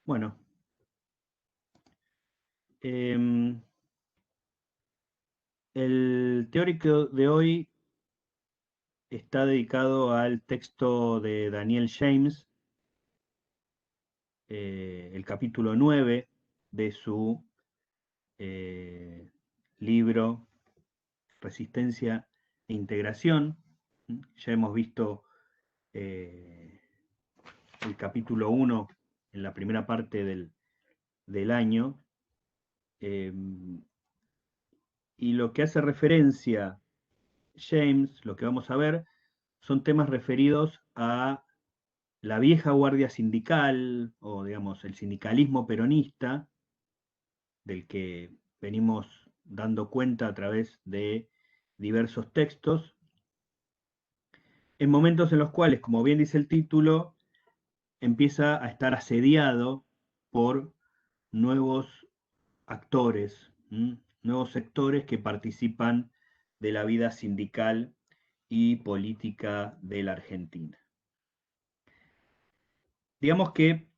Bueno, em, el teórico de hoy está dedicado al texto de Daniel James, el capítulo 9 de su libro Resistencia e Integración. Ya hemos visto eh, el capítulo 1 en la primera parte del año. Y lo que hace referencia James, lo que vamos a ver, son temas referidos a la vieja guardia sindical, o digamos, el sindicalismo peronista, del que venimos dando cuenta a través de diversos textos, en momentos en los cuales, como bien dice el título, empieza a estar asediado por nuevos actores, nuevos sectores que participan de la vida sindical y política de la Argentina. Digamos que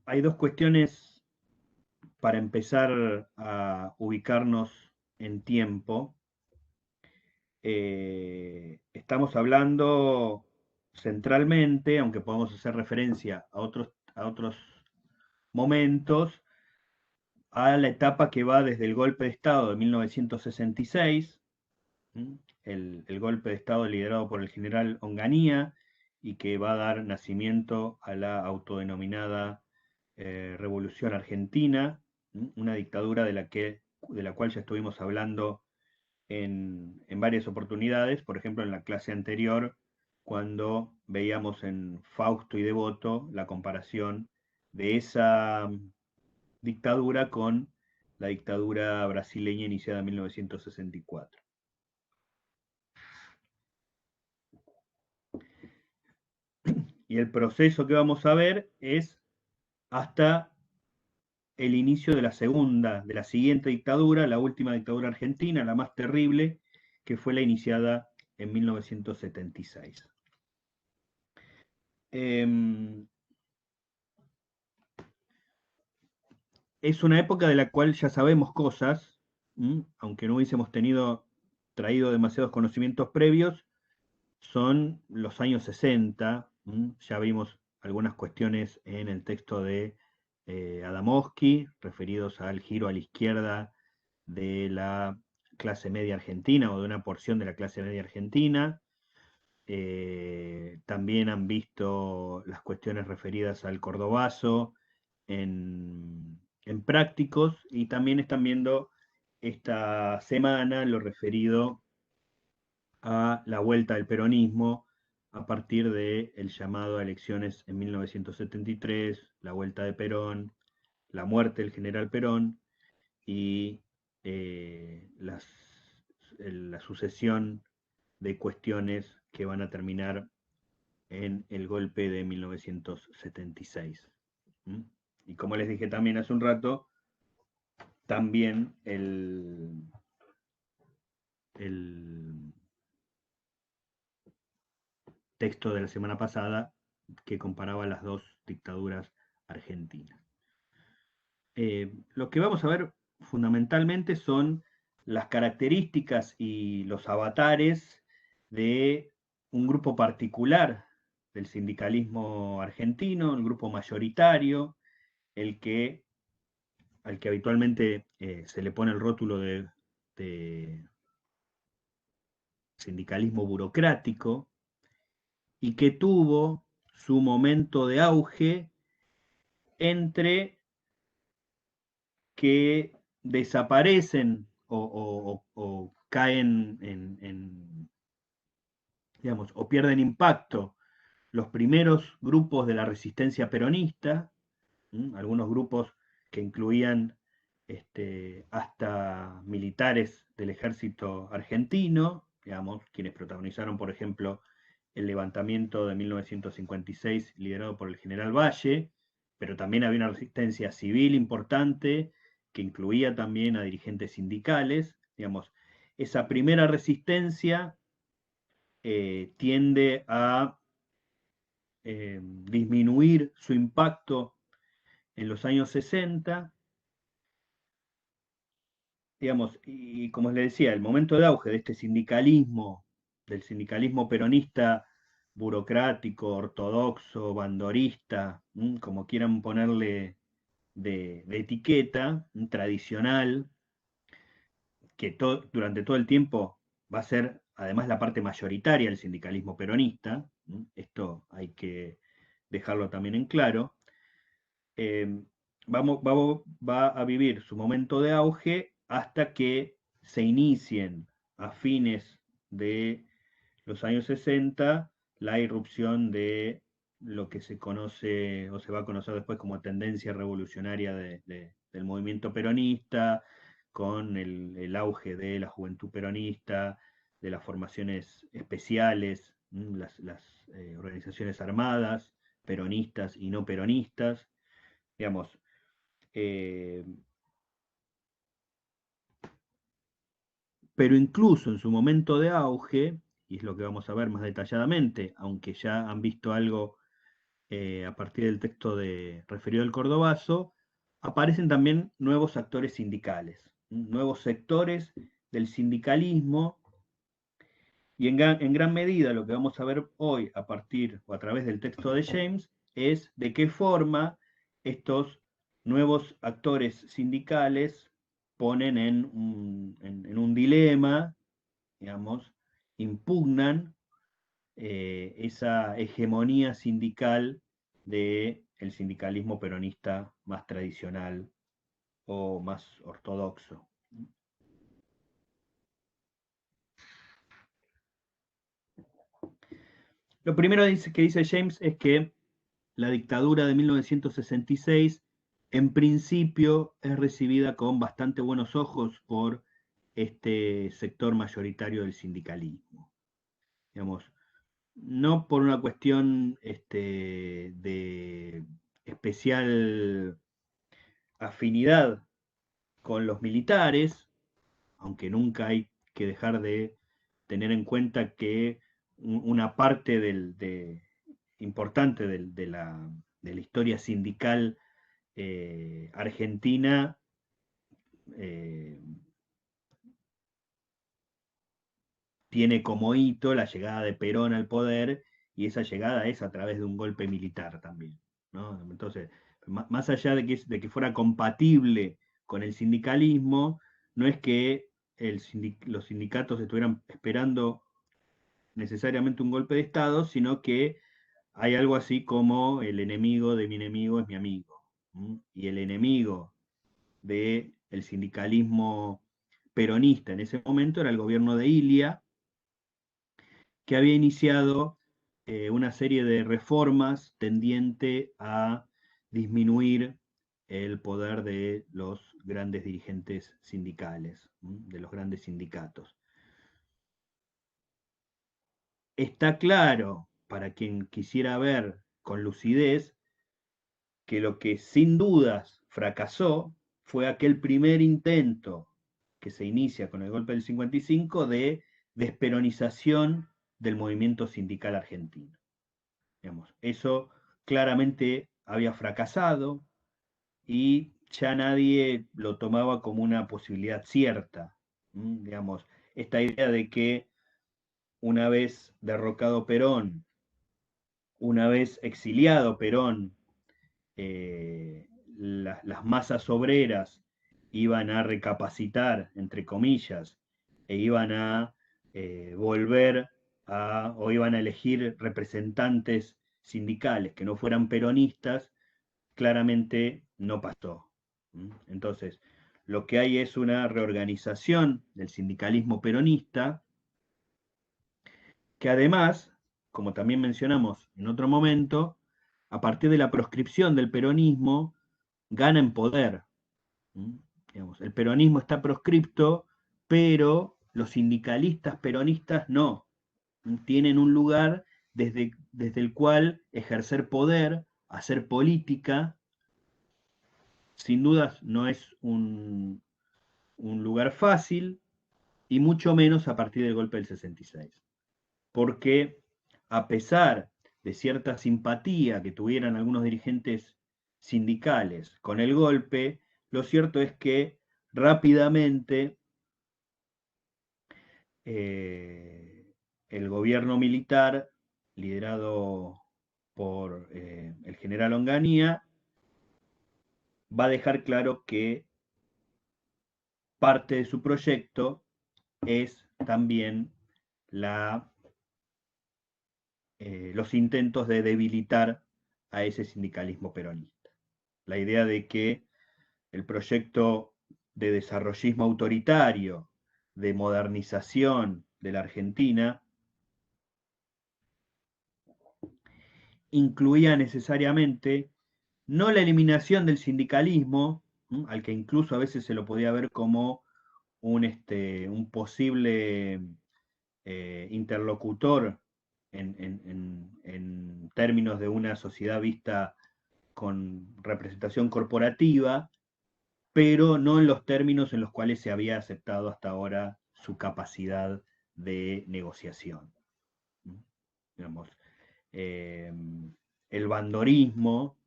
hay dos cuestiones para empezar a ubicarnos en tiempo. Estamos hablando centralmente, aunque podamos hacer referencia a otros momentos, a la etapa que va desde el golpe de Estado de 1966, el golpe de Estado liderado por el general Onganía y que va a dar nacimiento a la autodenominada Revolución Argentina, una dictadura de la cual ya estuvimos hablando en varias oportunidades, por ejemplo en la clase anterior, cuando veíamos en Fausto y Devoto la comparación de esa dictadura con la dictadura brasileña iniciada en 1964. Y el proceso que vamos a ver es hasta el inicio de la siguiente dictadura, la última dictadura argentina, la más terrible, que fue la iniciada en 1976. Es una época de la cual ya sabemos cosas, aunque no hubiésemos traído demasiados conocimientos previos, son los años 60. Ya vimos algunas cuestiones en el texto de Adamowski, referidos al giro a la izquierda de la clase media argentina o de una porción de la clase media argentina. También han visto las cuestiones referidas al cordobazo en prácticos y también están viendo esta semana lo referido a la vuelta del peronismo a partir del llamado a elecciones en 1973, la vuelta de Perón, la muerte del general Perón y la sucesión de cuestiones que van a terminar en el golpe de 1976. Y como les dije también hace un rato, también el texto de la semana pasada que comparaba las dos dictaduras argentinas. Lo que vamos a ver fundamentalmente son las características y los avatares de un grupo particular del sindicalismo argentino, el grupo mayoritario, el que, al que habitualmente se le pone el rótulo de sindicalismo burocrático, y que tuvo su momento de auge entre que desaparecen o caen digamos, o pierden impacto los primeros grupos de la resistencia peronista, algunos grupos que incluían hasta militares del ejército argentino, digamos, quienes protagonizaron, por ejemplo, el levantamiento de 1956 liderado por el general Valle, pero también había una resistencia civil importante que incluía también a dirigentes sindicales. Digamos, esa primera resistencia tiende a disminuir su impacto en los años 60, digamos, y como les decía, el momento de auge de este sindicalismo, del sindicalismo peronista burocrático, ortodoxo, bandorista, como quieran ponerle de etiqueta, tradicional, que durante todo el tiempo va a ser además la parte mayoritaria del sindicalismo peronista, esto hay que dejarlo también en claro, eh, va a vivir su momento de auge hasta que se inicien a fines de los años 60 la irrupción de lo que se conoce o se va a conocer después como tendencia revolucionaria del movimiento peronista, con el auge de la juventud peronista, de las formaciones especiales, las organizaciones armadas, peronistas y no peronistas, digamos, eh, pero incluso en su momento de auge, y es lo que vamos a ver más detalladamente, aunque ya han visto algo a partir del texto referido al Cordobazo, aparecen también nuevos actores sindicales, nuevos sectores del sindicalismo, y en gran medida lo que vamos a ver hoy a partir o a través del texto de James es de qué forma estos nuevos actores sindicales ponen en un dilema, digamos, impugnan esa hegemonía sindical del sindicalismo peronista más tradicional o más ortodoxo. Lo primero que dice James es que la dictadura de 1966 en principio es recibida con bastante buenos ojos por este sector mayoritario del sindicalismo. Digamos, no por una cuestión de especial afinidad con los militares, aunque nunca hay que dejar de tener en cuenta que una parte importante de la historia sindical argentina eh, tiene como hito la llegada de Perón al poder, y esa llegada es a través de un golpe militar también, ¿no? Entonces, más allá de que fuera compatible con el sindicalismo, no es que los sindicatos estuvieran esperando necesariamente un golpe de Estado, sino que hay algo así como el enemigo de mi enemigo es mi amigo. Y el enemigo del sindicalismo peronista en ese momento era el gobierno de Ilia, que había iniciado una serie de reformas tendiente a disminuir el poder de los grandes dirigentes sindicales, de los grandes sindicatos. Está claro, para quien quisiera ver con lucidez, que lo que sin dudas fracasó fue aquel primer intento que se inicia con el golpe del 55 de desperonización del movimiento sindical argentino. Digamos, eso claramente había fracasado y ya nadie lo tomaba como una posibilidad cierta. Digamos, esta idea de que una vez derrocado Perón, una vez exiliado Perón, las masas obreras iban a recapacitar, entre comillas, e iban a volver o iban a elegir representantes sindicales que no fueran peronistas, claramente no pasó. Entonces, lo que hay es una reorganización del sindicalismo peronista, que además, como también mencionamos en otro momento, a partir de la proscripción del peronismo, gana en poder. Digamos, el peronismo está proscripto, pero los sindicalistas peronistas no. Tienen un lugar desde el cual ejercer poder, hacer política. Sin dudas no es un lugar fácil, y mucho menos a partir del golpe del 66. Porque a pesar de cierta simpatía que tuvieran algunos dirigentes sindicales con el golpe, lo cierto es que rápidamente el gobierno militar, liderado por el general Onganía, va a dejar claro que parte de su proyecto es también los intentos de debilitar a ese sindicalismo peronista. La idea de que el proyecto de desarrollismo autoritario, de modernización de la Argentina, incluía necesariamente no la eliminación del sindicalismo, al que incluso a veces se lo podía ver como un posible interlocutor en términos de una sociedad vista con representación corporativa, pero no en los términos en los cuales se había aceptado hasta ahora su capacidad de negociación. Digamos, eh, el bandorismo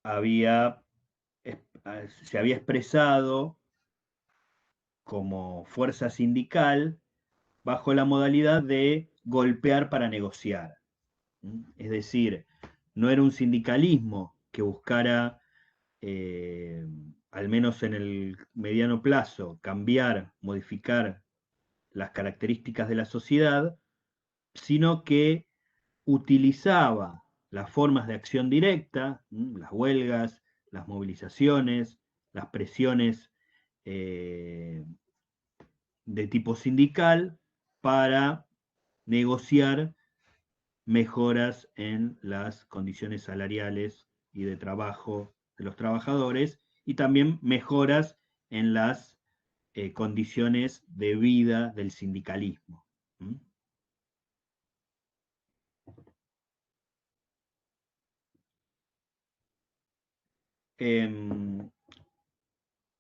había, se había expresado como fuerza sindical bajo la modalidad de golpear para negociar. Es decir, no era un sindicalismo que buscara, al menos en el mediano plazo, cambiar, modificar las características de la sociedad, sino que utilizaba las formas de acción directa, las huelgas, las movilizaciones, las presiones eh, de tipo sindical para negociar mejoras en las condiciones salariales y de trabajo de los trabajadores y también mejoras en las condiciones de vida del sindicalismo. ¿Mm? Eh,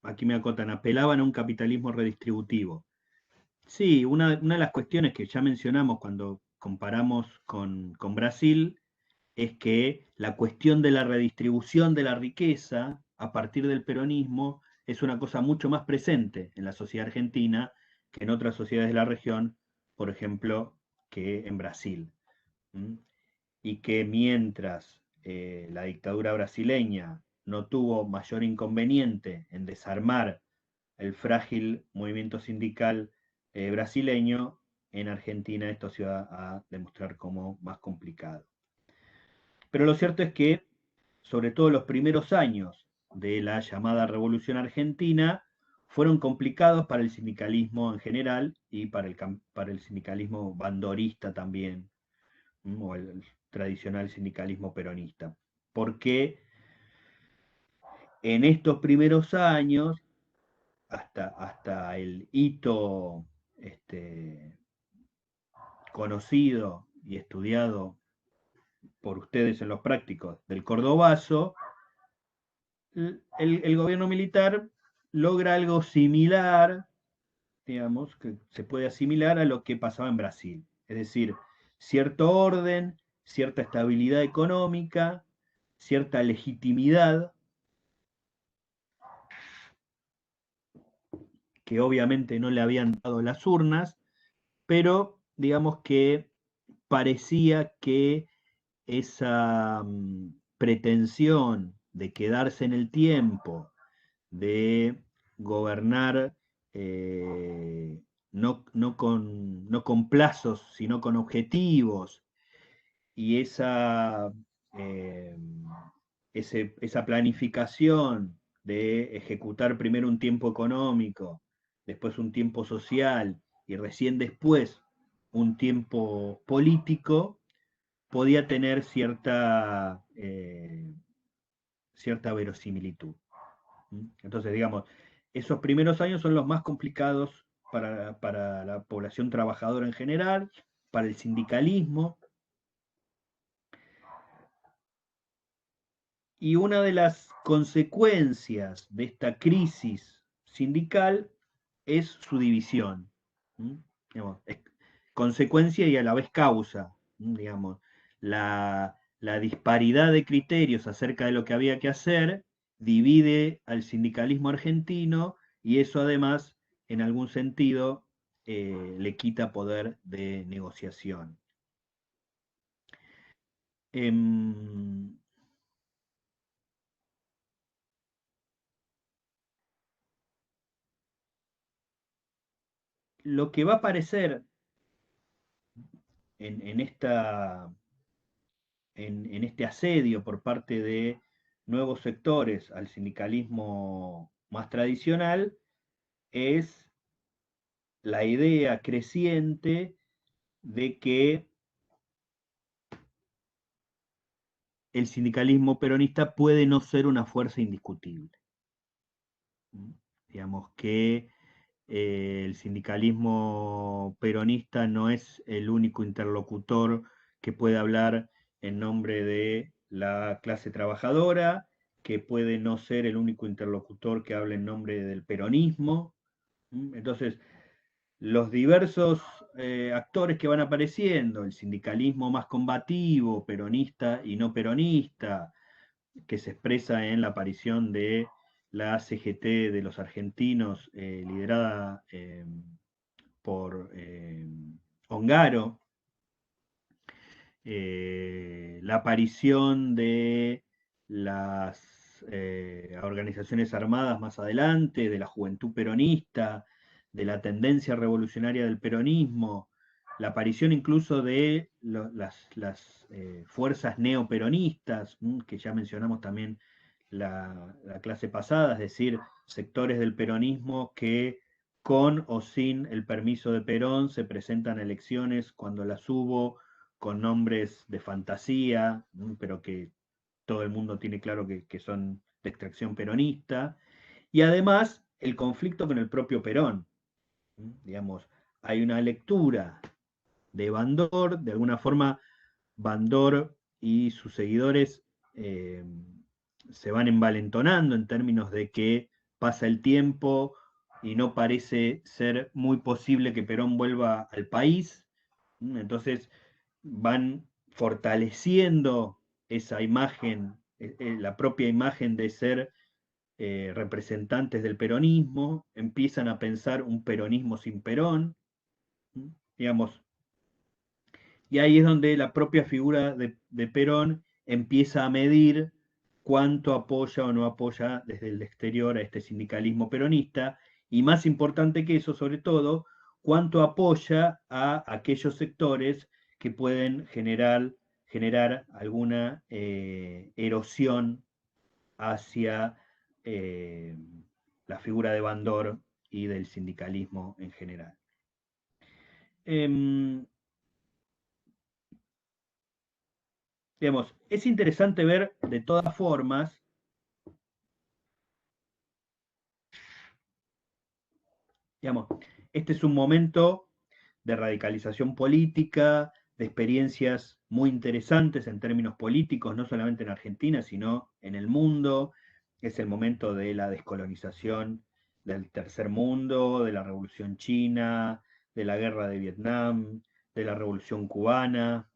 Aquí me acotan, apelaban a un capitalismo redistributivo. Sí, una de las cuestiones que ya mencionamos cuando comparamos con Brasil es que la cuestión de la redistribución de la riqueza a partir del peronismo es una cosa mucho más presente en la sociedad argentina que en otras sociedades de la región, por ejemplo, que en Brasil. ¿Mm? Y que mientras la dictadura brasileña no tuvo mayor inconveniente en desarmar el frágil movimiento sindical brasileño, en Argentina esto se va a demostrar como más complicado. Pero lo cierto es que, sobre todo los primeros años de la llamada Revolución Argentina, fueron complicados para el sindicalismo en general y para el sindicalismo bandorista también, o el tradicional sindicalismo peronista. Porque en estos primeros años, hasta el hito conocido y estudiado por ustedes en los prácticos del Cordobazo, el gobierno militar logra algo similar, digamos, que se puede asimilar a lo que pasaba en Brasil. Es decir, cierto orden, cierta estabilidad económica, cierta legitimidad, que obviamente no le habían dado las urnas, pero digamos que parecía que esa pretensión de quedarse en el tiempo, de gobernar no con plazos, sino con objetivos, y eh, esa planificación de ejecutar primero un tiempo económico, después un tiempo social y recién después un tiempo político, podía tener cierta verosimilitud. Entonces, digamos, esos primeros años son los más complicados para la población trabajadora en general, para el sindicalismo, y una de las consecuencias de esta crisis sindical es su división. ¿Mm? Digamos, es consecuencia y a la vez causa. digamos, la disparidad de criterios acerca de lo que había que hacer divide al sindicalismo argentino y eso además, en algún sentido, le quita poder de negociación. Em, lo que va a aparecer en en este asedio por parte de nuevos sectores al sindicalismo más tradicional es la idea creciente de que el sindicalismo peronista puede no ser una fuerza indiscutible. Digamos que el sindicalismo peronista no es el único interlocutor que puede hablar en nombre de la clase trabajadora, que puede no ser el único interlocutor que hable en nombre del peronismo. Entonces, los diversos actores que van apareciendo, el sindicalismo más combativo, peronista y no peronista, que se expresa en la aparición de la CGT de los argentinos, liderada por Ongaro, la aparición de las organizaciones armadas más adelante, de la juventud peronista, de la tendencia revolucionaria del peronismo, la aparición incluso de las fuerzas neoperonistas, que ya mencionamos también la clase pasada, es decir, sectores del peronismo que con o sin el permiso de Perón se presentan a elecciones cuando las hubo con nombres de fantasía, pero que todo el mundo tiene claro que son de extracción peronista, y además el conflicto con el propio Perón. Digamos, hay una lectura de Bandor, de alguna forma Bandor y sus seguidores eh, se van envalentonando en términos de que pasa el tiempo y no parece ser muy posible que Perón vuelva al país. Entonces van fortaleciendo esa imagen, la propia imagen de ser representantes del peronismo, empiezan a pensar un peronismo sin Perón, digamos, y ahí es donde la propia figura de Perón empieza a medir cuánto apoya o no apoya desde el exterior a este sindicalismo peronista, y más importante que eso, sobre todo, cuánto apoya a aquellos sectores que pueden generar alguna erosión hacia eh, la figura de Bandor y del sindicalismo en general. Em, Digamos, es interesante ver de todas formas, digamos, este es un momento de radicalización política, de experiencias muy interesantes en términos políticos, no solamente en Argentina, sino en el mundo. Es el momento de la descolonización del tercer mundo, de la revolución china, de la guerra de Vietnam, de la revolución cubana.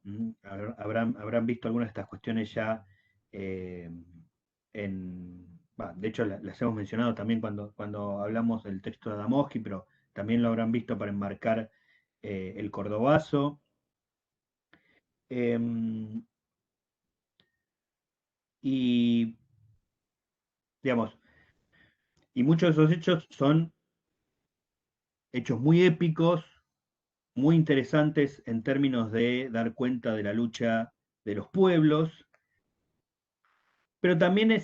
Habrán visto algunas de estas cuestiones ya eh, de hecho las hemos mencionado también cuando hablamos del texto de Adamowski, pero también lo habrán visto para enmarcar el Cordobazo. Em, y, digamos, y muchos de esos hechos son hechos muy épicos, muy interesantes en términos de dar cuenta de la lucha de los pueblos, pero también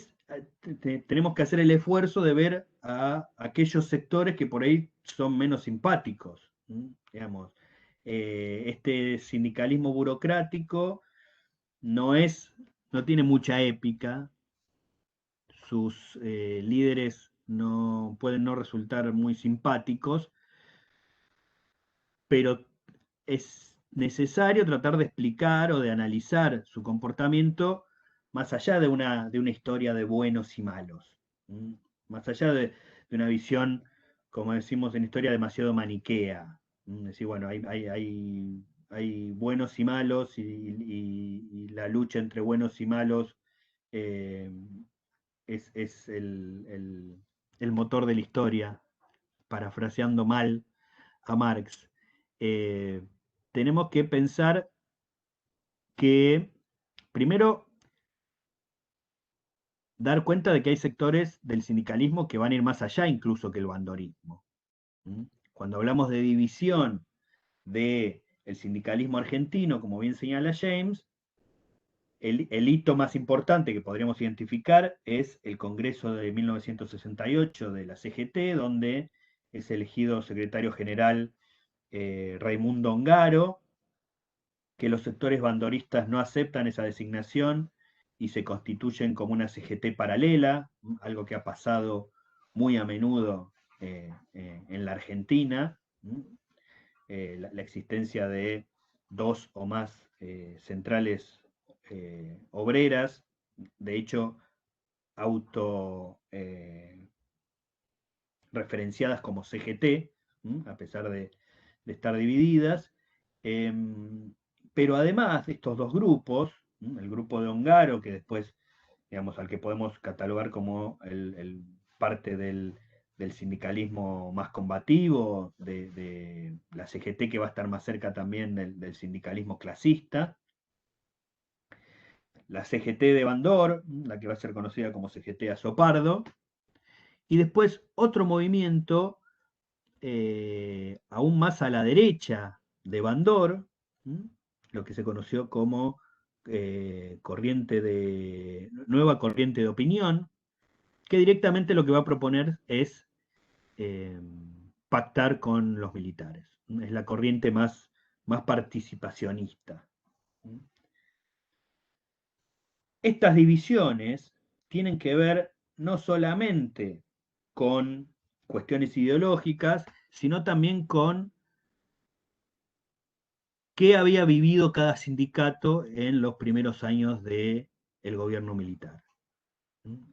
tenemos que hacer el esfuerzo de ver a aquellos sectores que por ahí son menos simpáticos. Digamos, este sindicalismo burocrático no es, no tiene mucha épica, sus líderes no pueden no resultar muy simpáticos, pero es necesario tratar de explicar o de analizar su comportamiento más allá de una historia de buenos y malos, ¿m? Más allá de una visión, como decimos en historia, demasiado maniquea. Es decir, bueno, hay buenos y malos y la lucha entre buenos y malos eh, es el motor de la historia, parafraseando mal a Marx. Eh, Tenemos que pensar que, primero, dar cuenta de que hay sectores del sindicalismo que van a ir más allá incluso que el bandorismo. ¿Mm? Cuando hablamos de división del sindicalismo argentino, como bien señala James, el hito más importante que podríamos identificar es el Congreso de 1968 de la CGT, donde es elegido secretario general Raimundo Ongaro, que los sectores bandoristas no aceptan esa designación y se constituyen como una CGT paralela, algo que ha pasado muy a menudo en la Argentina, la existencia de dos o más centrales obreras, de hecho, auto referenciadas como CGT, a pesar de estar divididas. Pero además de estos dos grupos, el grupo de Ongaro, que después, digamos, al que podemos catalogar como parte del sindicalismo más combativo, de la CGT, que va a estar más cerca también del sindicalismo clasista, la CGT de Bandor, la que va a ser conocida como CGT Azopardo, y después otro movimiento aún más a la derecha de Bandor, lo que se conoció como nueva corriente de opinión, que directamente lo que va a proponer es eh, pactar con los militares. Es la corriente más participacionista. Estas divisiones tienen que ver no solamente con cuestiones ideológicas, sino también con qué había vivido cada sindicato en los primeros años del gobierno militar.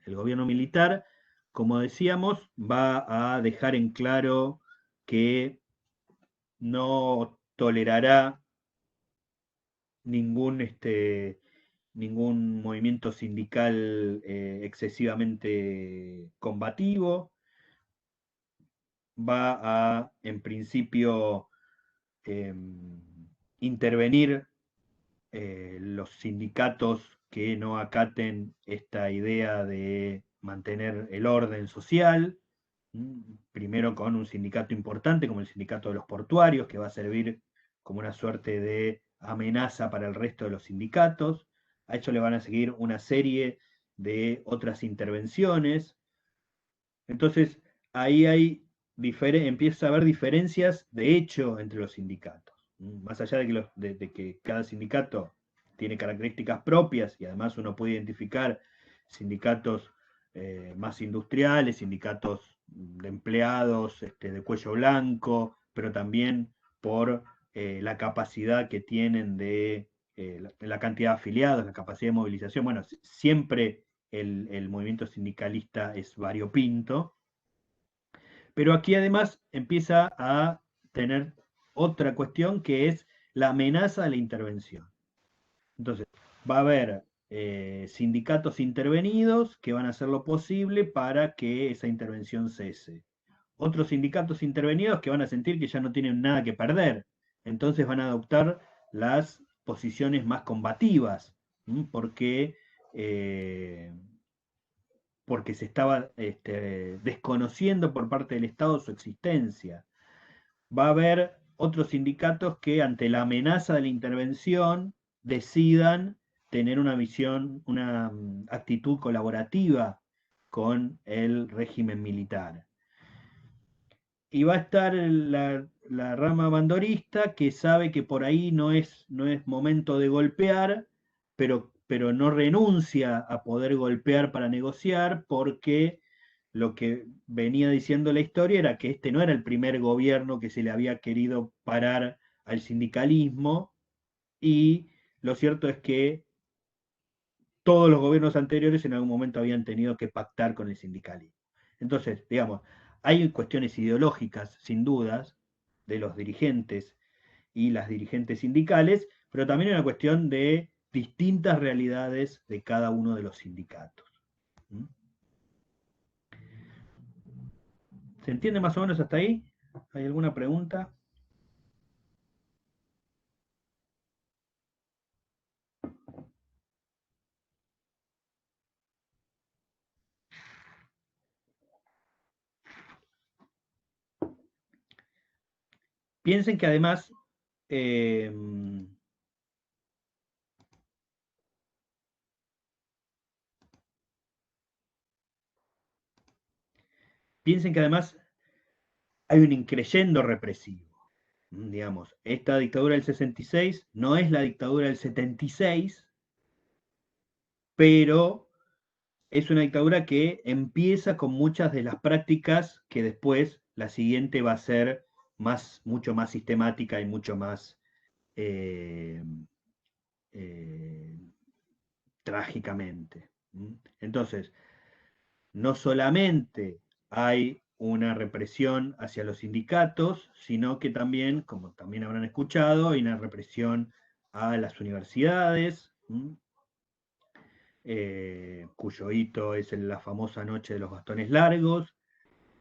El gobierno militar, como decíamos, va a dejar en claro que no tolerará ningún, ningún movimiento sindical excesivamente combativo, va a, en principio, eh, intervenir los sindicatos que no acaten esta idea de mantener el orden social, primero con un sindicato importante como el sindicato de los portuarios, que va a servir como una suerte de amenaza para el resto de los sindicatos. A ello le van a seguir una serie de otras intervenciones. Entonces, ahí empieza a haber diferencias de hecho entre los sindicatos. Más allá de que cada sindicato tiene características propias y además uno puede identificar sindicatos más industriales, sindicatos de empleados de cuello blanco, pero también por la capacidad que tienen la cantidad de afiliados, la capacidad de movilización. Bueno, siempre el movimiento sindicalista es variopinto, pero aquí además empieza a tener otra cuestión que es la amenaza de la intervención. Entonces, va a haber sindicatos intervenidos que van a hacer lo posible para que esa intervención cese. Otros sindicatos intervenidos que van a sentir que ya no tienen nada que perder. Entonces van a adoptar las posiciones más combativas, porque porque se estaba desconociendo por parte del Estado su existencia. Va a haber otros sindicatos que ante la amenaza de la intervención decidan tener una visión, una actitud colaborativa con el régimen militar. Y va a estar la rama bandorista que sabe que por ahí no es momento de golpear, pero no renuncia a poder golpear para negociar porque lo que venía diciendo la historia era que este no era el primer gobierno que se le había querido parar al sindicalismo y lo cierto es que todos los gobiernos anteriores en algún momento habían tenido que pactar con el sindicalismo. Entonces, digamos, hay cuestiones ideológicas, sin dudas, de los dirigentes y las dirigentes sindicales, pero también hay una cuestión de distintas realidades de cada uno de los sindicatos. ¿Mm? ¿Se entiende más o menos hasta ahí? ¿Hay alguna pregunta? Piensen que además, eh, piensen que además hay un increyendo represivo. Digamos, esta dictadura del 66 no es la dictadura del 76, pero es una dictadura que empieza con muchas de las prácticas que después la siguiente va a ser mucho más sistemática y mucho más eh, eh, trágicamente. Entonces, no solamente hay una represión hacia los sindicatos, sino que también, como también habrán escuchado, hay una represión a las universidades, cuyo hito es la famosa Noche de los Bastones Largos,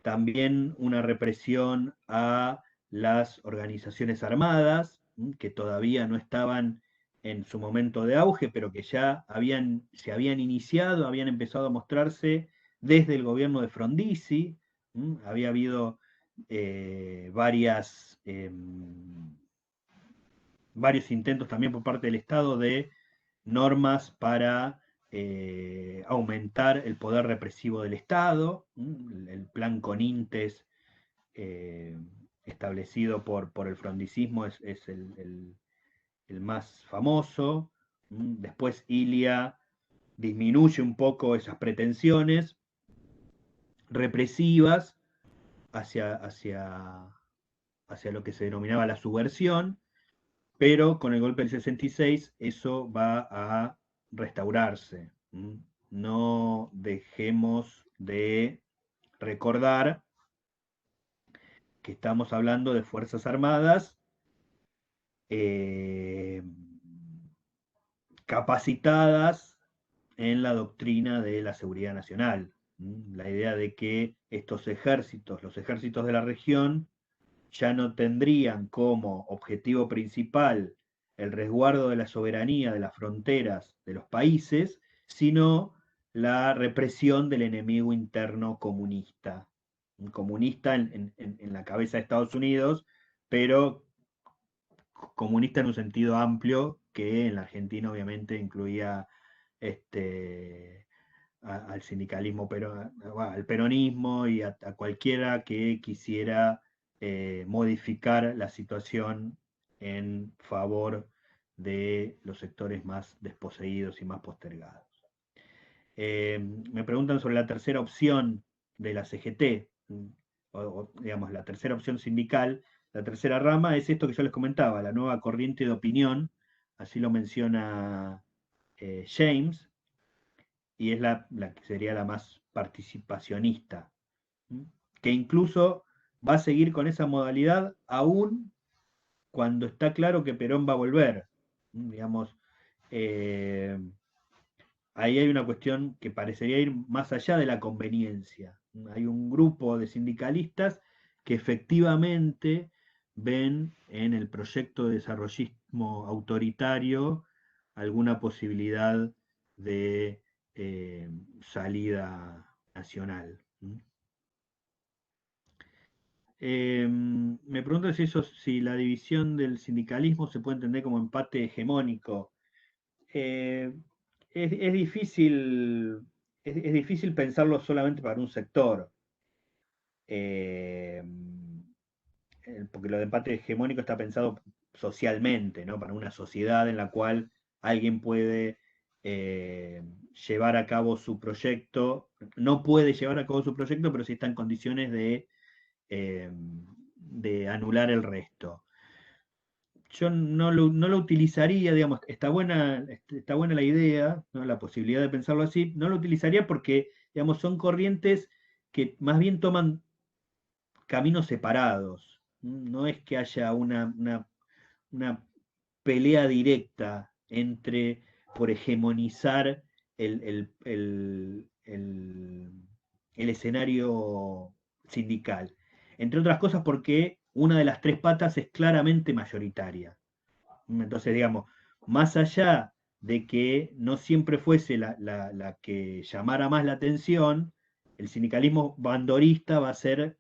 también una represión a las organizaciones armadas, que todavía no estaban en su momento de auge, pero que ya se habían iniciado, habían empezado a mostrarse desde el gobierno de Frondizi. Había habido varios intentos también por parte del Estado de normas para aumentar el poder represivo del Estado. El plan Conintes eh, establecido por el frondicismo es el más famoso. Después Ilia disminuye un poco esas pretensiones represivas hacia, hacia, hacia lo que se denominaba la subversión, pero con el golpe del 66 eso va a restaurarse. No dejemos de recordar que estamos hablando de Fuerzas Armadas eh, capacitadas en la doctrina de la seguridad nacional. La idea de que estos ejércitos, los ejércitos de la región, ya no tendrían como objetivo principal el resguardo de la soberanía de las fronteras de los países, sino la represión del enemigo interno comunista. Un comunista en la cabeza de Estados Unidos, pero comunista en un sentido amplio, que en la Argentina obviamente incluía al sindicalismo, pero al peronismo y a cualquiera que quisiera modificar la situación en favor de los sectores más desposeídos y más postergados. Me preguntan sobre la tercera opción de la CGT, digamos, la tercera opción sindical. La tercera rama es esto que yo les comentaba, la nueva corriente de opinión, así lo menciona James, y es la que sería la más participacionista, que incluso va a seguir con esa modalidad aún cuando está claro que Perón va a volver. Digamos, eh, ahí hay una cuestión que parecería ir más allá de la conveniencia. Hay un grupo de sindicalistas que efectivamente ven en el proyecto de desarrollismo autoritario alguna posibilidad de salida nacional. Me pregunto si la división del sindicalismo se puede entender como empate hegemónico. Eh, es difícil, es difícil pensarlo solamente para un sector, eh, porque lo de empate hegemónico está pensado socialmente, ¿no? Para una sociedad en la cual alguien puede eh, llevar a cabo su proyecto, no puede llevar a cabo su proyecto, pero sí está en condiciones de anular el resto. Yo no lo utilizaría, digamos, está buena la idea, ¿no? La posibilidad de pensarlo así, no lo utilizaría porque, digamos, son corrientes que más bien toman caminos separados. No es que haya una pelea directa por hegemonizar el escenario sindical. Entre otras cosas porque una de las tres patas es claramente mayoritaria. Entonces, digamos, más allá de que no siempre fuese la que llamara más la atención, el sindicalismo bandorista va a ser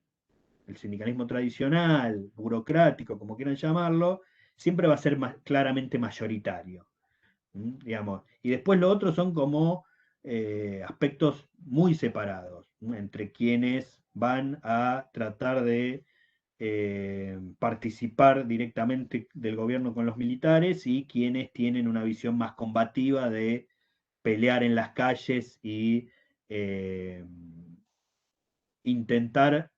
el sindicalismo tradicional, burocrático, como quieran llamarlo, siempre va a ser claramente mayoritario. Digamos. Y después lo otro son como aspectos muy separados, ¿no? Entre quienes van a tratar de participar directamente del gobierno con los militares y quienes tienen una visión más combativa de pelear en las calles y eh, intentar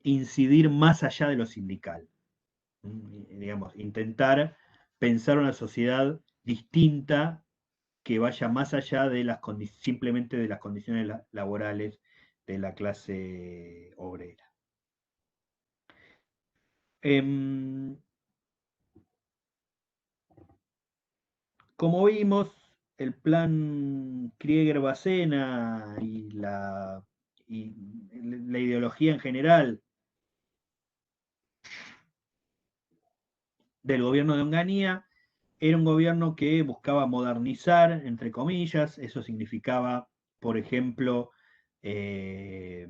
incidir más allá de lo sindical. Digamos, intentar pensar una sociedad distinta que vaya más allá de simplemente de las condiciones laborales de la clase obrera. Em, Como vimos, el plan Krieger-Bacena y la ideología en general del gobierno de Onganía era un gobierno que buscaba modernizar, entre comillas, eso significaba, por ejemplo, eh,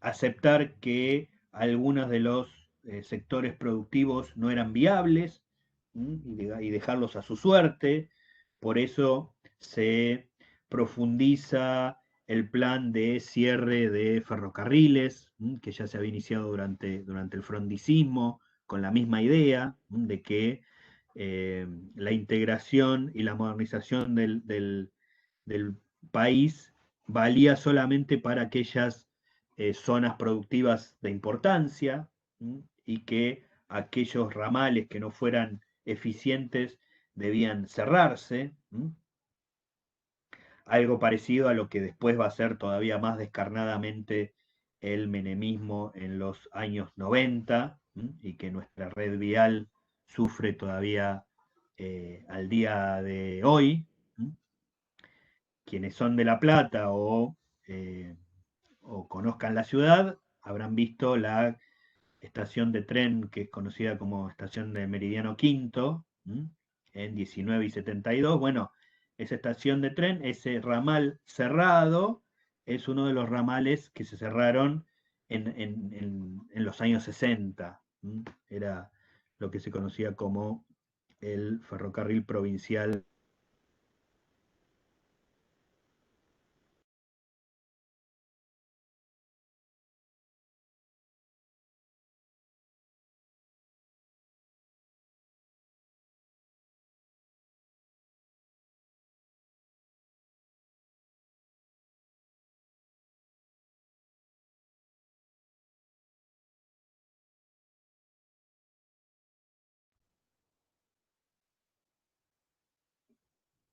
aceptar que algunos de los sectores productivos no eran viables y dejarlos a su suerte. Por eso se profundiza el plan de cierre de ferrocarriles, que ya se había iniciado durante el frondicismo, con la misma idea de que la integración y la modernización del país valía solamente para aquellas zonas productivas de importancia y que aquellos ramales que no fueran eficientes debían cerrarse. Algo parecido a lo que después va a ser todavía más descarnadamente el menemismo en los años 90 y que nuestra red vial sufre todavía al día de hoy. Quienes son de La Plata eh, o conozcan la ciudad habrán visto la estación de tren que es conocida como estación de Meridiano Quinto, en 19 y 72. Bueno, esa estación de tren, ese ramal cerrado, es uno de los ramales que se cerraron en los años 60. Era lo que se conocía como el ferrocarril provincial.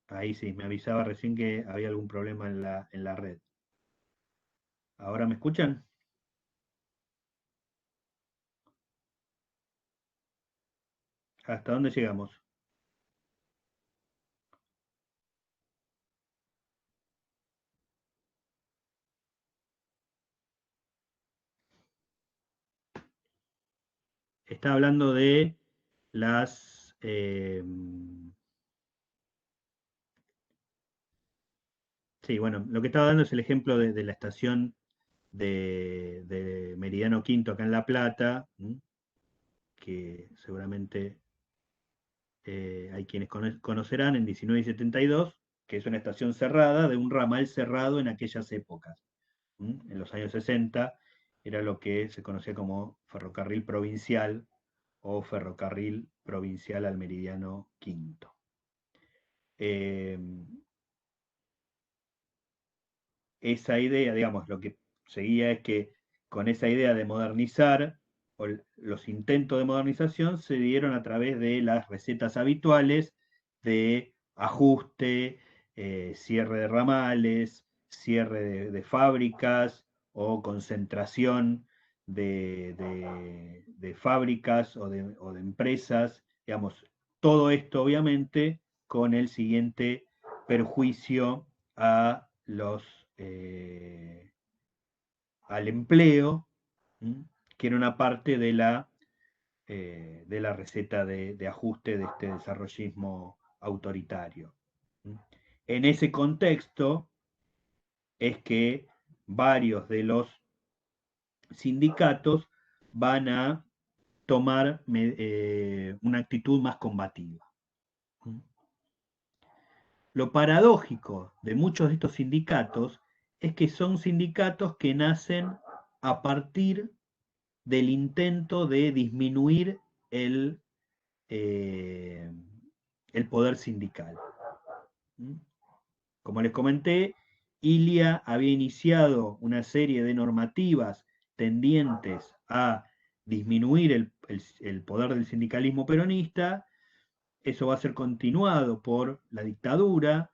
Ahí sí, me avisaba recién que había algún problema en la red. ¿Ahora me escuchan? ¿Hasta dónde llegamos? Está hablando de las... sí, bueno, lo que estaba dando es el ejemplo de la estación de Meridiano Quinto acá en La Plata, que seguramente hay quienes conocerán en 19 y 72, que es una estación cerrada de un ramal cerrado en aquellas épocas. En los años 60 era lo que se conocía como ferrocarril provincial o ferrocarril provincial al Meridiano Quinto. Eh, Esa idea, digamos, lo que seguía es que con esa idea de modernizar, los intentos de modernización se dieron a través de las recetas habituales de ajuste, cierre de ramales, cierre de fábricas o concentración de fábricas o de empresas, digamos, todo esto obviamente con el siguiente perjuicio a al empleo, que era una parte de la receta de ajuste de este desarrollismo autoritario. En ese contexto es que varios de los sindicatos van a tomar una actitud más combativa. Lo paradójico de muchos de estos sindicatos es que son sindicatos que nacen a partir del intento de disminuir eh, el poder sindical. Como les comenté, Ilia había iniciado una serie de normativas tendientes a disminuir el poder del sindicalismo peronista. Eso va a ser continuado por la dictadura,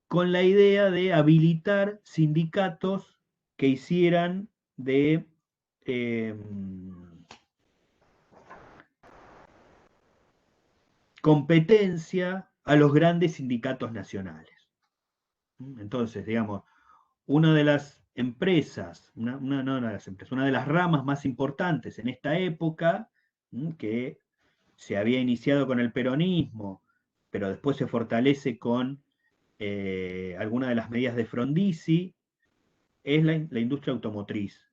con la idea de habilitar sindicatos que hicieran de eh, competencia a los grandes sindicatos nacionales. Entonces, digamos, una de las empresas, no de las empresas, una de las ramas más importantes en esta época, que se había iniciado con el peronismo, pero después se fortalece con algunas de las medidas de Frondizi, es la industria automotriz,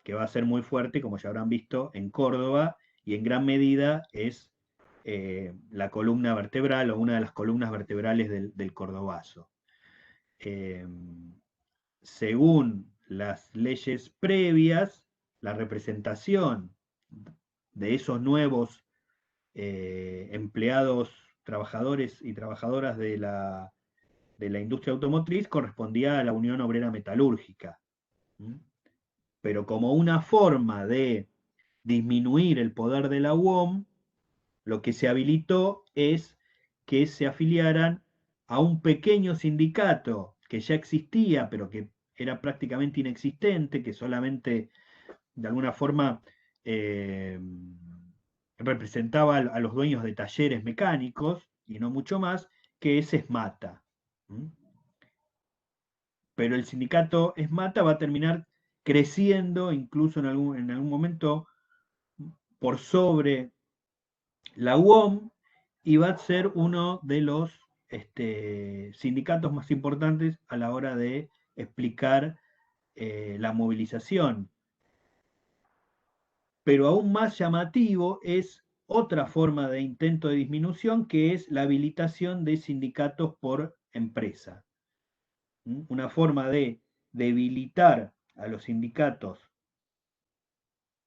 que va a ser muy fuerte, como ya habrán visto, en Córdoba, y en gran medida es la columna vertebral o una de las columnas vertebrales del cordobazo. Eh, Según las leyes previas, la representación de esos nuevos empleados, trabajadores y trabajadoras de la industria automotriz correspondía a la Unión Obrera Metalúrgica. Pero como una forma de disminuir el poder de la UOM, lo que se habilitó es que se afiliaran a un pequeño sindicato que ya existía, pero que era prácticamente inexistente, que solamente de alguna forma eh, representaba a los dueños de talleres mecánicos y no mucho más, que es ESMATA. Pero el sindicato ESMATA va a terminar creciendo, incluso en algún momento, por sobre la UOM, y va a ser uno de los sindicatos más importantes a la hora de explicar la movilización. Pero aún más llamativo es otra forma de intento de disminución, que es la habilitación de sindicatos por empresa. Una forma de debilitar a los sindicatos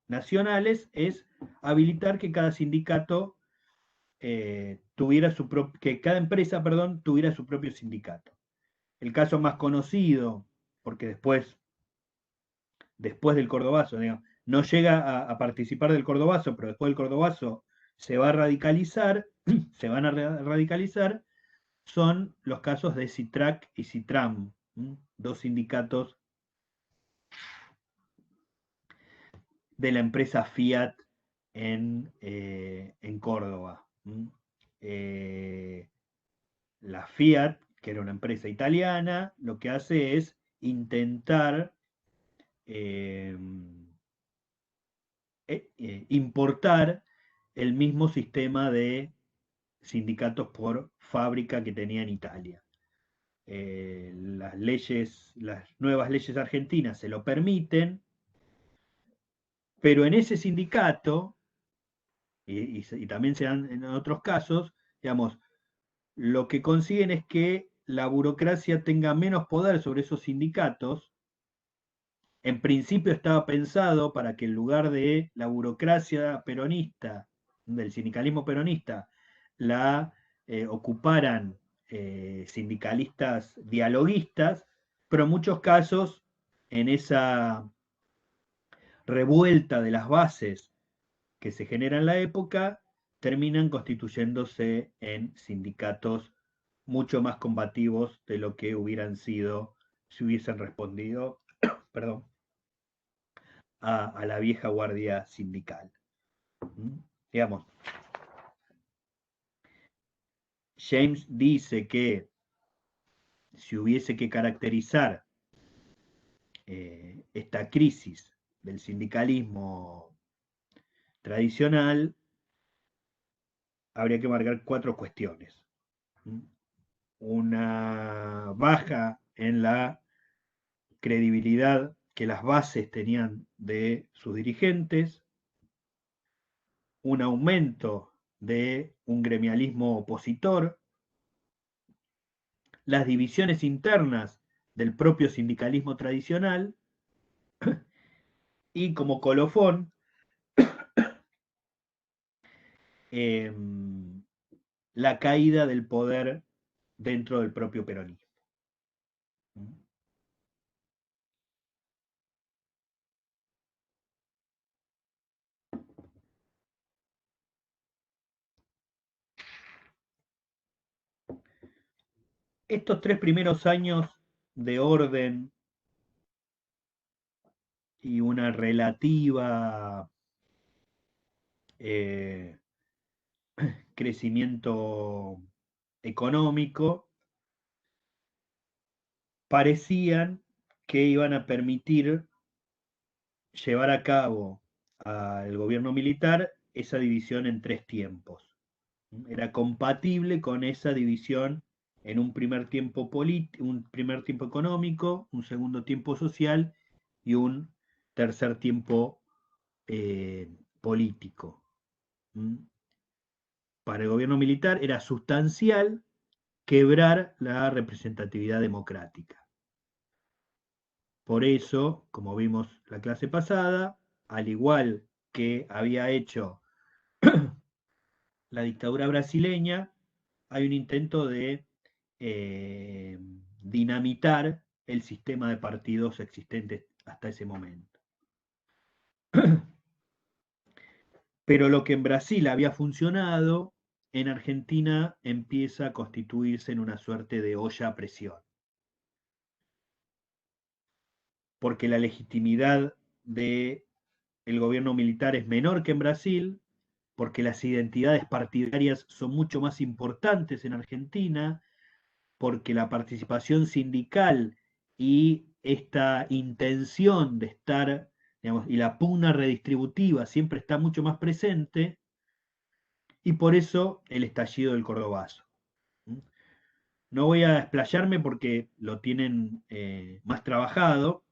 nacionales es habilitar que cada sindicato que cada empresa, perdón, tuviera su propio sindicato. El caso más conocido, porque después del Cordobazo, digamos, no llega a participar del Cordobazo, pero después del Cordobazo se va a radicalizar, se van a radicalizar, son los casos de Citrac y Citram, dos sindicatos de la empresa Fiat en Córdoba. Eh, la Fiat, que era una empresa italiana, lo que hace es intentar eh, importar el mismo sistema de sindicatos por fábrica que tenía en Italia. Las nuevas leyes argentinas se lo permiten, pero en ese sindicato, y también se dan en otros casos, digamos, lo que consiguen es que la burocracia tenga menos poder sobre esos sindicatos. En principio estaba pensado para que en lugar de la burocracia peronista, del sindicalismo peronista, la ocuparan sindicalistas dialoguistas, pero en muchos casos, en esa revuelta de las bases que se genera en la época, terminan constituyéndose en sindicatos mucho más combativos de lo que hubieran sido si hubiesen respondido perdón, a la vieja guardia sindical. Digamos, James dice que si hubiese que caracterizar esta crisis del sindicalismo tradicional, habría que marcar 4 cuestiones. Una baja en la credibilidad que las bases tenían de sus dirigentes, un aumento de un gremialismo opositor, las divisiones internas del propio sindicalismo tradicional y como colofón, eh, la caída del poder dentro del propio peronismo. Estos 3 primeros años de orden y una relativa eh, crecimiento económico parecían que iban a permitir llevar a cabo al gobierno militar esa división en 3 tiempos. Era compatible con esa división en un primer tiempo un primer tiempo económico, un segundo tiempo social y un tercer tiempo político. Para el gobierno militar era sustancial quebrar la representatividad democrática. Por eso, como vimos la clase pasada, al igual que había hecho la dictadura brasileña, hay un intento de eh, dinamitar el sistema de partidos existentes hasta ese momento. Pero lo que en Brasil había funcionado, en Argentina empieza a constituirse en una suerte de olla a presión. Porque la legitimidad del gobierno militar es menor que en Brasil, porque las identidades partidarias son mucho más importantes en Argentina, porque la participación sindical y esta intención de estar, digamos, y la pugna redistributiva siempre está mucho más presente, y por eso el estallido del Cordobazo. No voy a explayarme porque lo tienen más trabajado,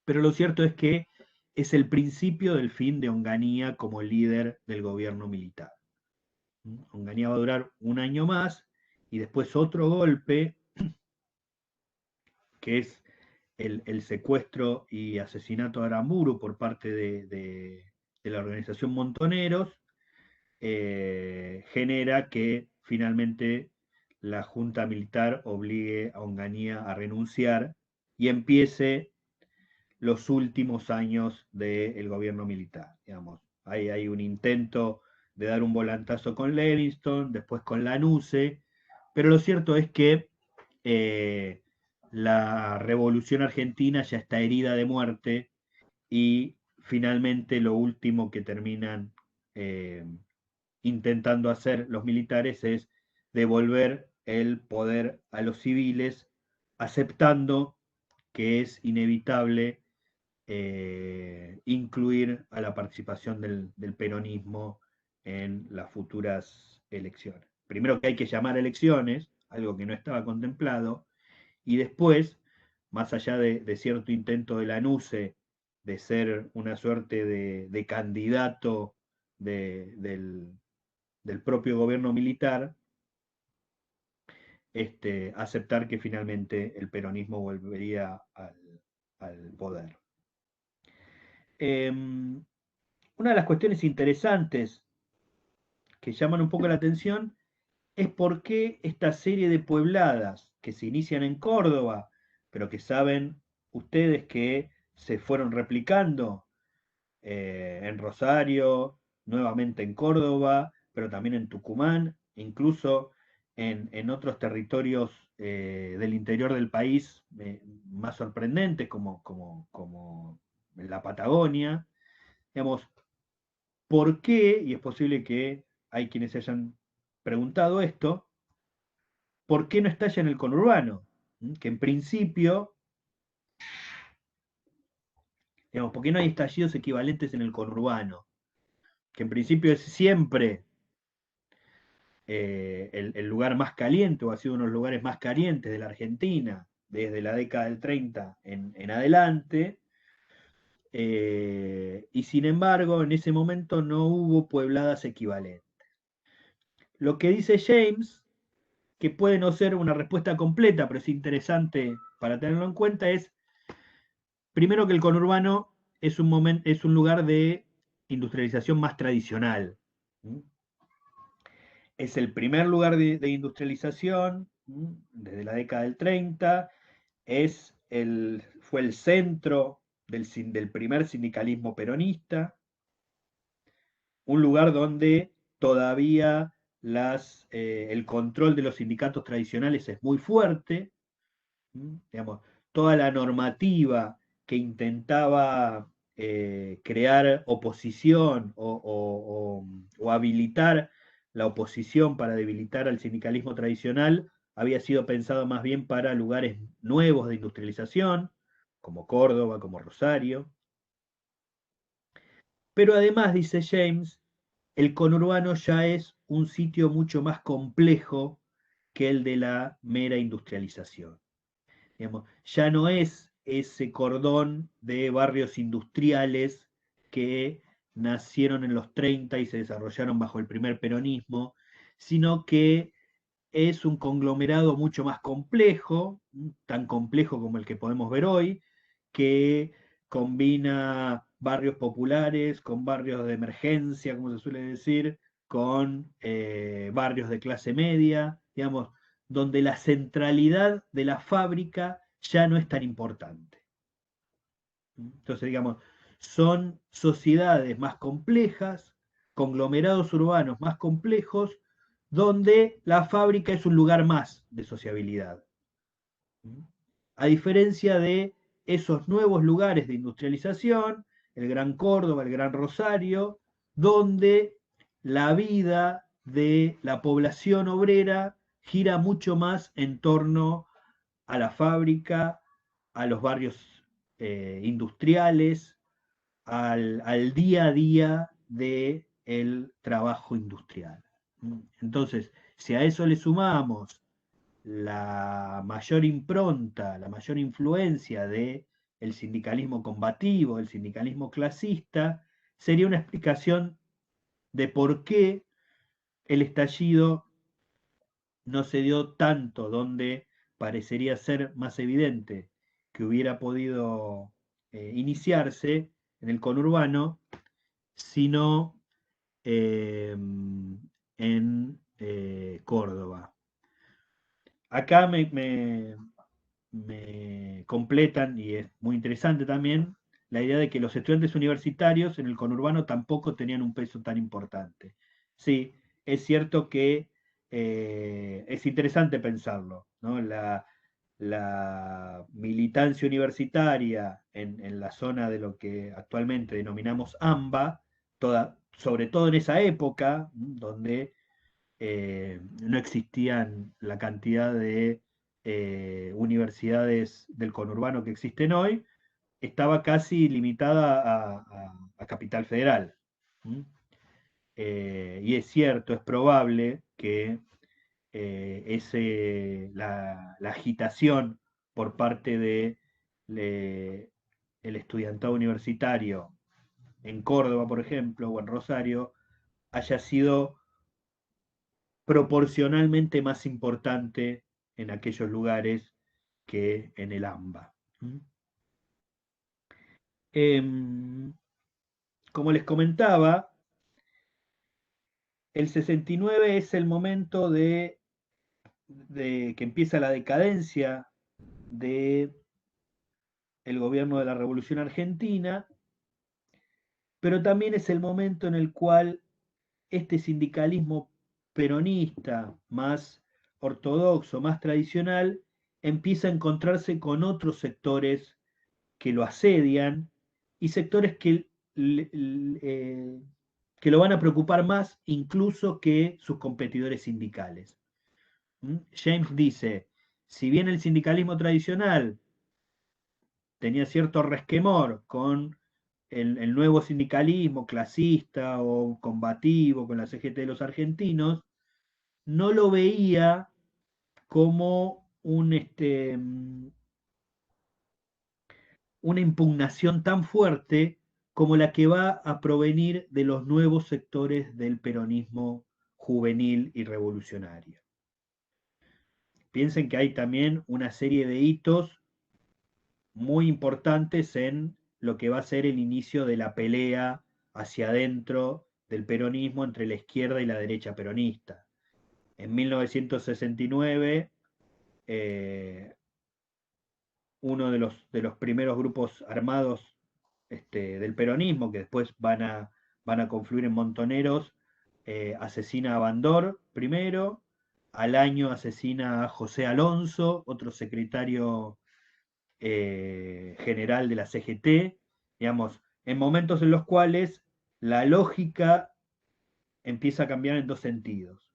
pero lo cierto es que es el principio del fin de Onganía como líder del gobierno militar. Onganía va a durar un año más y después otro golpe, que es el secuestro y asesinato de Aramburu por parte de la organización Montoneros, genera que finalmente la junta militar obligue a Onganía a renunciar y empiece los últimos años del gobierno militar. Digamos. Hay un intento de dar un volantazo con Livingston, después con Lanusse, pero lo cierto es que la revolución argentina ya está herida de muerte y finalmente lo último que terminan intentando hacer los militares es devolver el poder a los civiles, aceptando que es inevitable incluir a la participación del peronismo en las futuras elecciones. Primero que hay que llamar a elecciones, algo que no estaba contemplado, y después, más allá de cierto intento de Lanusse de ser una suerte de candidato del propio gobierno militar, aceptar que finalmente el peronismo volvería al poder. Una de las cuestiones interesantes que llaman un poco la atención es por qué esta serie de puebladas que se inician en Córdoba, pero que saben ustedes que se fueron replicando en Rosario, nuevamente en Córdoba, pero también en Tucumán, incluso en otros territorios del interior del país más sorprendentes, como la Patagonia. Digamos, ¿por qué? Y es posible que hay quienes se hayan preguntado esto, ¿por qué no estalla en el conurbano? Que en principio, digamos, ¿por qué no hay estallidos equivalentes en el conurbano? Que en principio es siempre el lugar más caliente, o ha sido uno de los lugares más calientes de la Argentina desde la década del 30 en adelante, y sin embargo en ese momento no hubo puebladas equivalentes. Lo que dice James, que puede no ser una respuesta completa, pero es interesante para tenerlo en cuenta, es primero que el conurbano es un lugar de industrialización más tradicional. Es el primer lugar de industrialización desde la década del 30, fue el centro del primer sindicalismo peronista, un lugar donde todavía el control de los sindicatos tradicionales es muy fuerte, digamos, toda la normativa que intentaba crear oposición o habilitar la oposición para debilitar al sindicalismo tradicional había sido pensado más bien para lugares nuevos de industrialización, como Córdoba, como Rosario. Pero además, dice James, el conurbano ya es un sitio mucho más complejo que el de la mera industrialización. Digamos, ya no es ese cordón de barrios industriales que nacieron en los 30 y se desarrollaron bajo el primer peronismo, sino que es un conglomerado mucho más complejo, tan complejo como el que podemos ver hoy, que combina barrios populares con barrios de emergencia, como se suele decir, con barrios de clase media, digamos, donde la centralidad de la fábrica ya no es tan importante. Entonces, digamos, son sociedades más complejas, conglomerados urbanos más complejos, donde la fábrica es un lugar más de sociabilidad. A diferencia de esos nuevos lugares de industrialización, el Gran Córdoba, el Gran Rosario, donde la vida de la población obrera gira mucho más en torno a la fábrica, a los barrios industriales, al día a día del trabajo industrial. Entonces, si a eso le sumamos la mayor impronta, la mayor influencia de el sindicalismo combativo, el sindicalismo clasista, sería una explicación de por qué el estallido no se dio tanto, donde parecería ser más evidente que hubiera podido iniciarse en el conurbano, sino en Córdoba. Acá me completan, y es muy interesante también, la idea de que los estudiantes universitarios en el conurbano tampoco tenían un peso tan importante. Sí, es cierto que es interesante pensarlo, ¿no? La militancia universitaria en la zona de lo que actualmente denominamos AMBA, sobre todo en esa época, donde no existían la cantidad de universidades del conurbano que existen hoy, estaba casi limitada a Capital Federal. ¿Mm? Y es cierto, es probable que la agitación por parte de el estudiantado universitario en Córdoba, por ejemplo, o en Rosario, haya sido proporcionalmente más importante en aquellos lugares que en el AMBA. Em, Como les comentaba, el 69 es el momento de que empieza la decadencia del gobierno de la Revolución Argentina, pero también es el momento en el cual este sindicalismo peronista más ortodoxo, más tradicional, empieza a encontrarse con otros sectores que lo asedian y sectores que lo van a preocupar más incluso que sus competidores sindicales. James dice, si bien el sindicalismo tradicional tenía cierto resquemor con el nuevo sindicalismo clasista o combativo con la CGT de los argentinos, no lo veía como una impugnación tan fuerte como la que va a provenir de los nuevos sectores del peronismo juvenil y revolucionario. Piensen que hay también una serie de hitos muy importantes en lo que va a ser el inicio de la pelea hacia adentro del peronismo entre la izquierda y la derecha peronista. En 1969, uno de los primeros grupos armados del peronismo, que después van a confluir en Montoneros, asesina a Bandor primero, al año asesina a José Alonso, otro secretario general de la CGT, digamos, en momentos en los cuales la lógica empieza a cambiar en dos sentidos.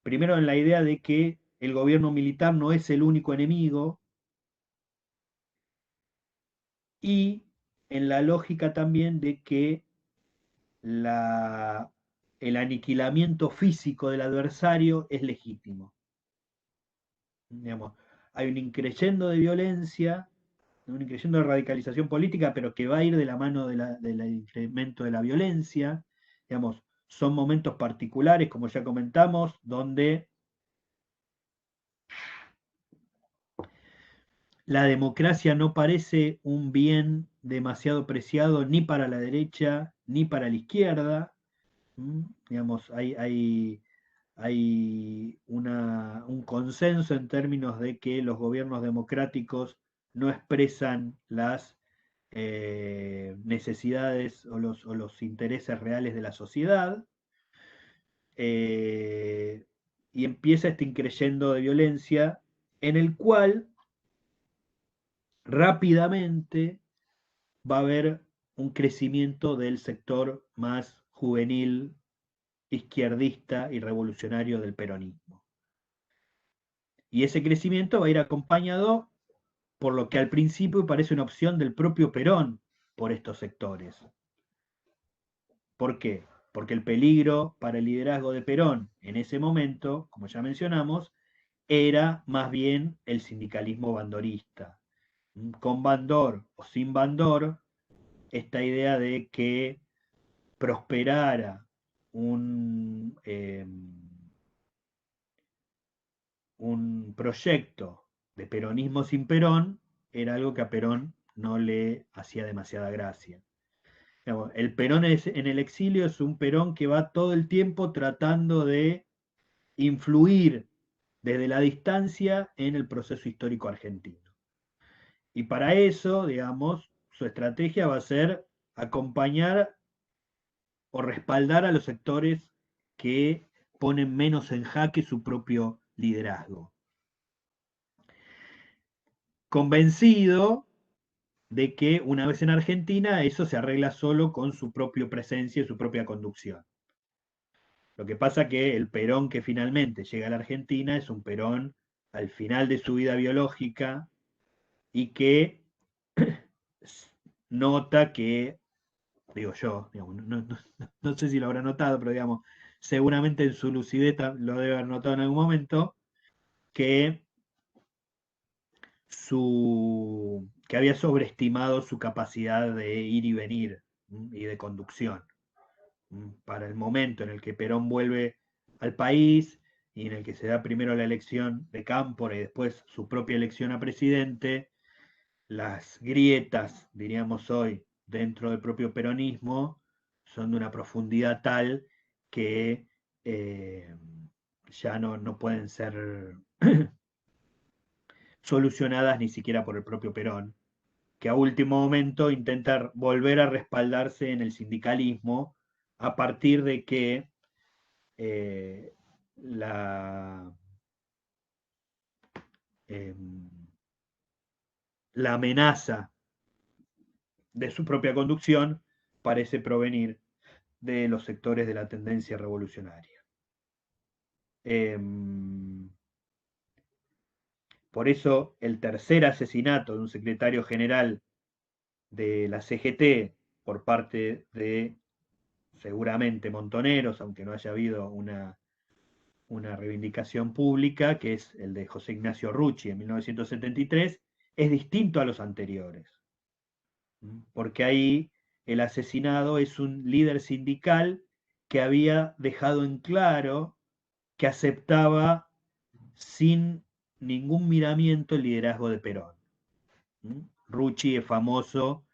Primero, en la idea de que el gobierno militar no es el único enemigo, y en la lógica también de que la, el aniquilamiento físico del adversario es legítimo. Digamos, hay un increyendo de violencia, un increyendo de radicalización política, pero que va a ir de la mano del incremento de la violencia. Digamos, son momentos particulares, como ya comentamos, donde la democracia no parece un bien demasiado preciado ni para la derecha ni para la izquierda. Digamos, hay un consenso en términos de que los gobiernos democráticos no expresan las necesidades o los intereses reales de la sociedad, eh, y empieza este increyendo de violencia en el cual rápidamente va a haber un crecimiento del sector más juvenil, izquierdista y revolucionario del peronismo. Y ese crecimiento va a ir acompañado por lo que al principio parece una opción del propio Perón por estos sectores. ¿Por qué? Porque el peligro para el liderazgo de Perón en ese momento, como ya mencionamos, era más bien el sindicalismo bandorista. Con Bandor o sin Bandor, esta idea de que prosperara un proyecto de peronismo sin Perón era algo que a Perón no le hacía demasiada gracia. Digamos, el Perón en el exilio es un Perón que va todo el tiempo tratando de influir desde la distancia en el proceso histórico argentino. Y para eso, digamos, su estrategia va a ser acompañar o respaldar a los sectores que ponen menos en jaque su propio liderazgo. Convencido de que una vez en Argentina eso se arregla solo con su propia presencia y su propia conducción. Lo que pasa que el Perón que finalmente llega a la Argentina es un Perón al final de su vida biológica y que nota que, digo yo, digamos, no sé si lo habrá notado, pero digamos, seguramente en su lucidez lo debe haber notado en algún momento, que que había sobreestimado su capacidad de ir y venir y de conducción. Para el momento en el que Perón vuelve al país y en el que se da primero la elección de Cámpora y después su propia elección a presidente, las grietas, diríamos hoy, dentro del propio peronismo son de una profundidad tal que ya no pueden ser solucionadas ni siquiera por el propio Perón, que a último momento intenta volver a respaldarse en el sindicalismo a partir de que eh, la, la amenaza de su propia conducción parece provenir de los sectores de la tendencia revolucionaria. Por eso el tercer asesinato de un secretario general de la CGT por parte de seguramente Montoneros, aunque no haya habido una reivindicación pública, que es el de José Ignacio Rucci en 1973, es distinto a los anteriores, porque ahí el asesinado es un líder sindical que había dejado en claro que aceptaba sin ningún miramiento el liderazgo de Perón. Rucci es famoso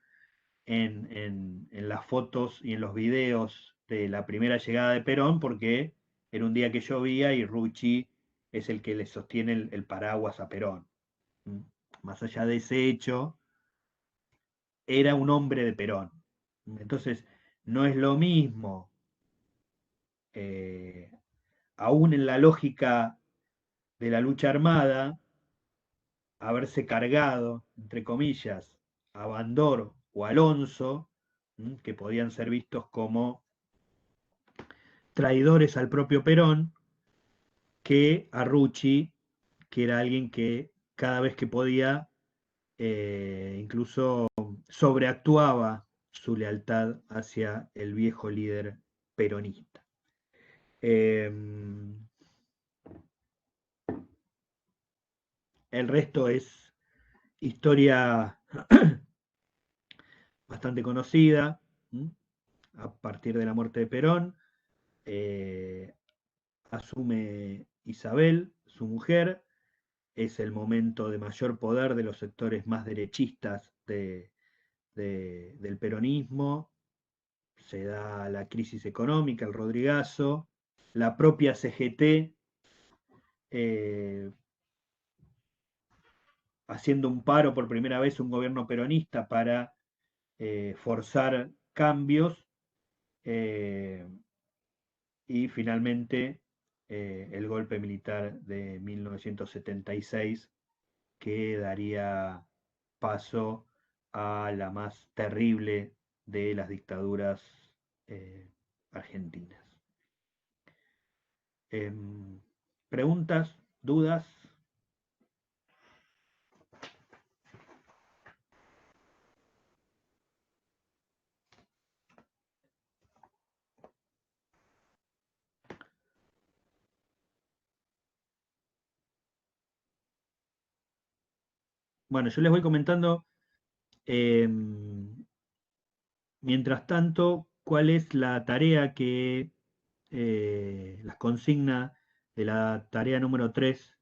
en las fotos y en los videos de la primera llegada de Perón porque era un día que llovía y Rucci es el que le sostiene el paraguas a Perón. Más allá de ese hecho, era un hombre de Perón. Entonces, no es lo mismo, eh, aún en la lógica de la lucha armada, haberse cargado, entre comillas, a Bandor o Alonso, que podían ser vistos como traidores al propio Perón, que a Rucci, que era alguien que cada vez que podía, incluso sobreactuaba su lealtad hacia el viejo líder peronista. El resto es historia bastante conocida. A partir de la muerte de Perón, asume Isabel, su mujer, es el momento de mayor poder de los sectores más derechistas del peronismo, se da la crisis económica, el Rodrigazo, la propia CGT haciendo un paro por primera vez un gobierno peronista para forzar cambios eh, y finalmente el golpe militar de 1976 que daría paso a la más terrible de las dictaduras eh, argentinas. ¿Preguntas? ¿Dudas? Bueno, yo les voy comentando, eh, mientras tanto, cuál es la tarea que las consigna de la tarea número 3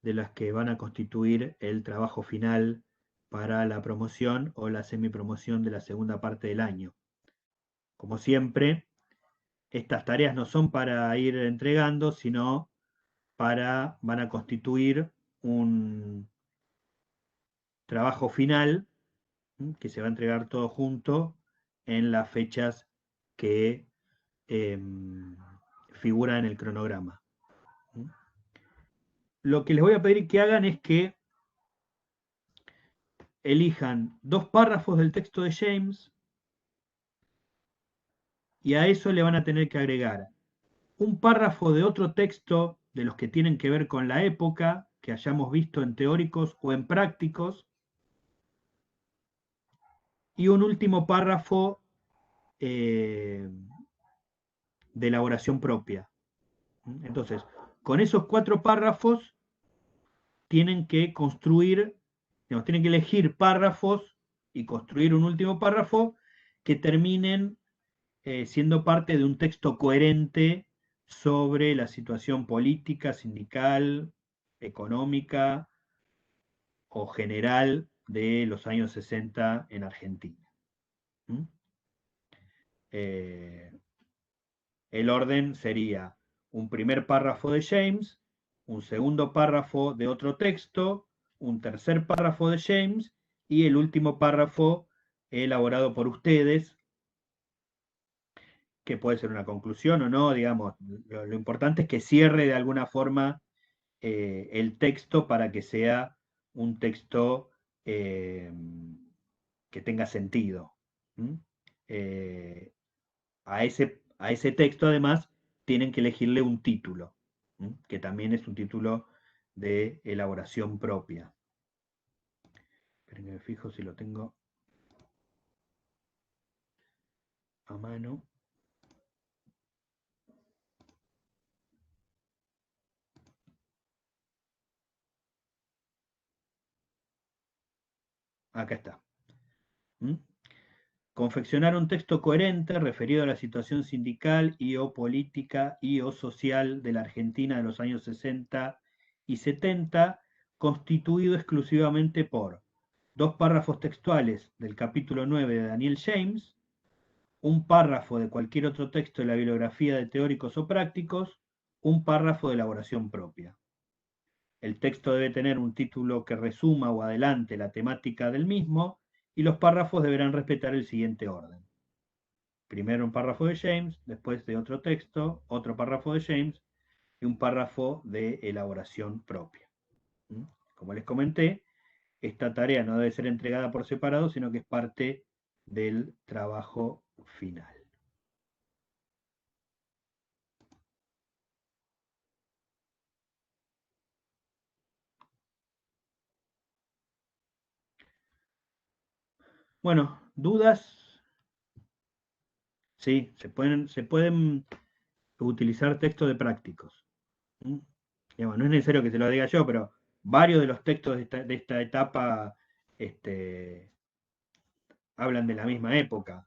de las que van a constituir el trabajo final para la promoción o la semipromoción de la segunda parte del año. Como siempre, estas tareas no son para ir entregando, sino van a constituir un trabajo final que se va a entregar todo junto en las fechas que figuran en el cronograma. Lo que les voy a pedir que hagan es que elijan 2 párrafos del texto de James y a eso le van a tener que agregar un párrafo de otro texto de los que tienen que ver con la época, que hayamos visto en teóricos o en prácticos, y un último párrafo eh, de elaboración propia. Entonces, con esos 4 párrafos tienen que construir, digamos, tienen que elegir párrafos y construir un último párrafo que terminen siendo parte de un texto coherente sobre la situación política, sindical, económica o general de los años 60 en Argentina. Eh, el orden sería un primer párrafo de James, un segundo párrafo de otro texto, un tercer párrafo de James y el último párrafo elaborado por ustedes, que puede ser una conclusión o no, digamos, lo importante es que cierre de alguna forma el texto para que sea un texto eh, que tenga sentido. ¿Mm? Eh, a ese texto, además, tienen que elegirle un título, que también es un título de elaboración propia. Esperen que me fijo si lo tengo a mano. Acá está. ¿Mm? Confeccionar un texto coherente referido a la situación sindical y o política y o social de la Argentina de los años 60 y 70, constituido exclusivamente por dos párrafos textuales del capítulo 9 de Daniel James, un párrafo de cualquier otro texto de la bibliografía de teóricos o prácticos, un párrafo de elaboración propia. El texto debe tener un título que resuma o adelante la temática del mismo y los párrafos deberán respetar el siguiente orden. Primero un párrafo de James, después de otro texto, otro párrafo de James y un párrafo de elaboración propia. Como les comenté, esta tarea no debe ser entregada por separado, sino que es parte del trabajo final. Bueno, dudas, sí, se pueden utilizar textos de prácticos. ¿Mm? Digamos, no es necesario que se lo diga yo, pero varios de los textos de esta etapa este, hablan de la misma época,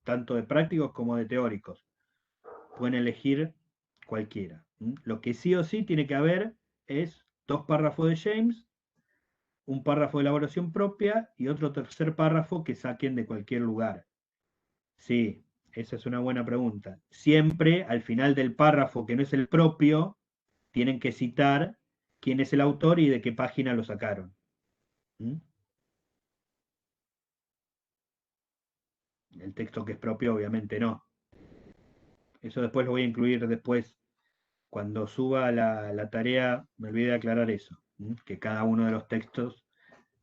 tanto de prácticos como de teóricos. Pueden elegir cualquiera. Lo que sí o sí tiene que haber es dos párrafos de James, un párrafo de elaboración propia y otro tercer párrafo que saquen de cualquier lugar. Sí, esa es una buena pregunta. Siempre al final del párrafo que no es el propio, tienen que citar quién es el autor y de qué página lo sacaron. ¿Mm? El texto que es propio, obviamente no. Eso después lo voy a incluir después. Cuando suba la tarea, me olvidé de aclarar eso, que cada uno de los textos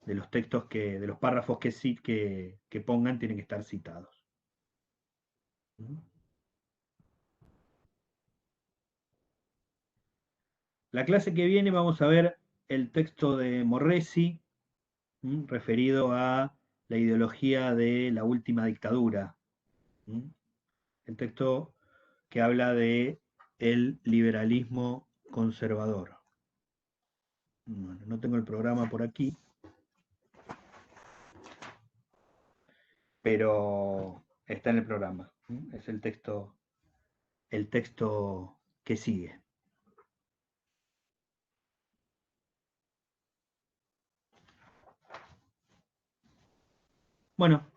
de los párrafos que pongan, tienen que estar citados. La clase que viene vamos a ver el texto de Morresi, referido a la ideología de la última dictadura. El texto que habla de el liberalismo conservador. Bueno, no tengo el programa por aquí, pero está en el programa. Es el texto que sigue. Bueno,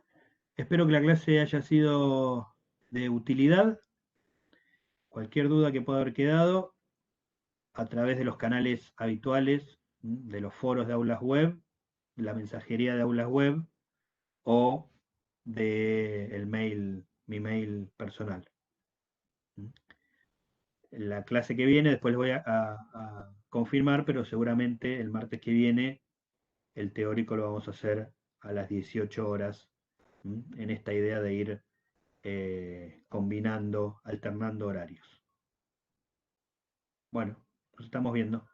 espero que la clase haya sido de utilidad. Cualquier duda que pueda haber quedado a través de los canales habituales, de los foros de aulas web, la mensajería de aulas web o de mi mail personal. La clase que viene, después les voy a confirmar, pero seguramente el martes que viene el teórico lo vamos a hacer a las 18 horas, en esta idea de ir combinando, alternando horarios. Bueno, nos estamos viendo.